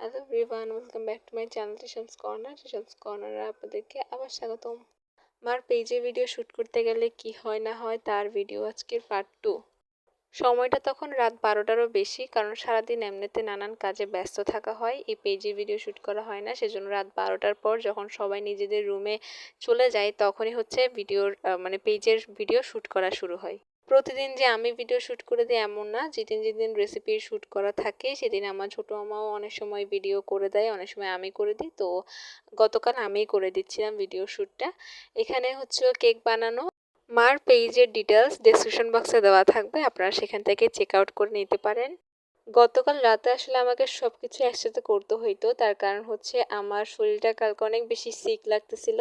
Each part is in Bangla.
Hello everyone, welcome back to my channel টিশানস কর্নারে আপনাদেরকে আবার স্বাগতম। আমার পেজে ভিডিও শ্যুট করতে গেলে কি হয় না হয় তার ভিডিও আজকের পার্ট 2। সময়টা তখন রাত 12টারও বেশি, কারণ সারাদিন এমনিতে নানান কাজে ব্যস্ত থাকা হয়, এই পেজে ভিডিও শ্যুট করা হয় না। সেজন্য রাত 12টার পর যখন সবাই নিজেদের রুমে চলে যায় তখনই হচ্ছে পেজের ভিডিও শ্যুট করা শুরু হয়। প্রতিদিন যে আমি ভিডিও শ্যুট করে দিই এমন না, যেদিন যেদিন রেসিপির শ্যুট করা থাকে সেদিন আমার ছোটো মামাও অনেক সময় ভিডিও করে দেয়, অনেক সময় আমি করে দিই। তো গতকাল আমিই করে দিচ্ছিলাম ভিডিও শ্যুটটা। এখানে হচ্ছে কেক বানানো। মার পেজের ডিটেলস ডেসক্রিপশন বক্সে দেওয়া থাকবে, আপনারা সেখান থেকে চেক আউট করে নিতে পারেন। গতকাল রাতে আসলে আমাকে সব কিছু একসাথে করতে হইতো, তার কারণ হচ্ছে আমার শরীরটা কালকে অনেক বেশি সিক লাগতেছিল।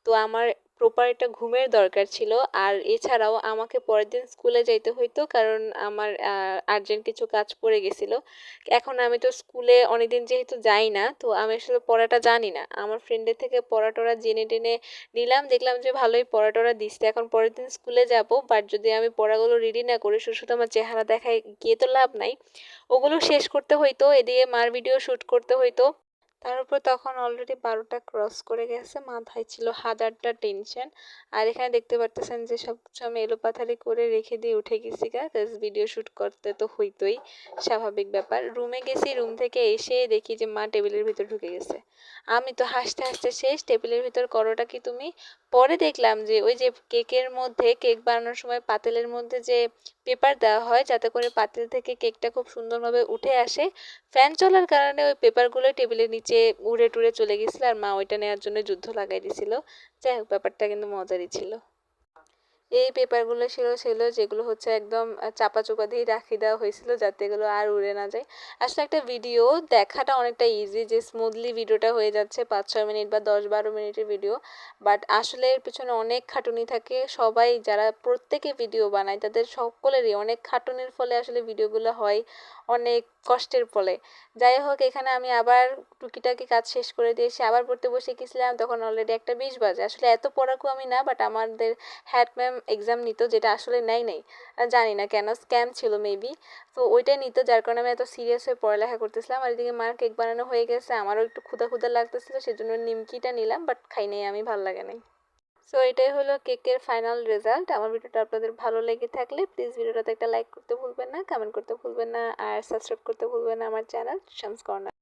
তো আমার প্রপার একটা ঘুমের দরকার ছিল, আর এছাড়াও আমাকে পরের দিন স্কুলে যাইতে হইতো, কারণ আমার আর্জেন্ট কিছু কাজ পড়ে গেছিলো। এখন আমি তো স্কুলে অনেকদিন যেহেতু যাই না, তো আমি আসলে পড়াটা জানি না। আমার ফ্রেন্ডের থেকে পড়াটা জেনে টেনে নিলাম, দেখলাম যে ভালোই পড়াটা দিচ্ছে। এখন পরের দিন স্কুলে যাব, বাট যদি আমি পড়াগুলো রেডি না করি শুধু শুধু আমার চেহারা দেখায় গিয়ে তো লাভ নাই। ওগুলো শেষ করতে হইতো, এদিকে মার ভিডিও শ্যুট করতে হইতো। তার উপর তখন অলরেডি 12টা ক্রস করে গেছে, মাথায় ছিল হাজারটা টেনশন। আর এখানে দেখতে পারতেছেন যে সব কিছু আমি এলোপাথারি করে রেখে দিয়ে উঠে গেছি গা, ভিডিও শ্যুট করতে তো হইতোই, স্বাভাবিক ব্যাপার। রুমে গেছি, রুম থেকে এসে দেখি যে মা টেবিলের ভিতর ঢুকে গেছে। আমি তো হাসতে হাসতে শেষ, টেবিলের ভিতর করোটা কি তুমি? পরে দেখলাম যে ওই যে কেকের মধ্যে, কেক বানানোর সময় পাতিলের মধ্যে যে পেপার দেওয়া হয় যাতে করে পাতিল থেকে কেকটা খুব সুন্দরভাবে উঠে আসে, ফ্যান চলার কারণে ওই পেপারগুলো টেবিলের নিচে উড়ে টুড়ে চলে গেছিলো, আর মা ওইটা নেওয়ার জন্য যুদ্ধ লাগাই দিছিল। যাই হোক, ব্যাপারটা কিন্তু মজারই ছিল। এই পেপারগুলো ছিল যেগুলো হচ্ছে একদম চাপা চোপা দিয়ে রাখি দেওয়া হয়েছিল যাতে এগুলো আর উড়ে না যায়। আসলে একটা ভিডিও দেখাটা অনেকটা ইজি, যে স্মুথলি ভিডিওটা হয়ে যাচ্ছে 5-6 মিনিট বা 10-12 মিনিটের ভিডিও, বাট আসলে এর পিছনে অনেক খাটুনি থাকে। সবাই যারা প্রত্যেকে ভিডিও বানায় তাদের সকলেরই অনেক খাটুনির ফলে আসলে ভিডিওগুলো হয়, অনেক কষ্টের ফলে। যাই হোক, এখানে আমি আবার টুকিটাকি কাজ শেষ করে দিয়েছি, আবার পড়তে বসে গেছিলাম, তখন অলরেডি 1টা 20 বাজে। আসলে এত পড়াকু আমি না, বাট আমাদের হ্যাড ম্যাম এক্সাম নিত, যেটা আসলে নাই, জানি না কেন, স্ক্যাম ছিল মেবি। তো ওইটাই নিত, যার কারণে আমি এত সিরিয়াস হয়ে পড়ালেখা করতেছিলাম। আর এদিকে মার কেক বানানো হয়ে গেছে, আমারও একটু ক্ষুধা ক্ষুধা লাগতেছিল, সেজন্য নিমকিটা নিলাম, বাট খাই নাই আমি, ভালো লাগে নাই। সো এটাই হলো কেকের ফাইনাল রেজাল্ট। আমার ভিডিওটা আপনাদের ভালো লেগে থাকলে প্লিজ ভিডিওটাতে একটা লাইক করতে ভুলবেন না, কমেন্ট করতে ভুলবেন না, আর সাবস্ক্রাইব করতে ভুলবেন না আমার চ্যানেল শামস কর্নার।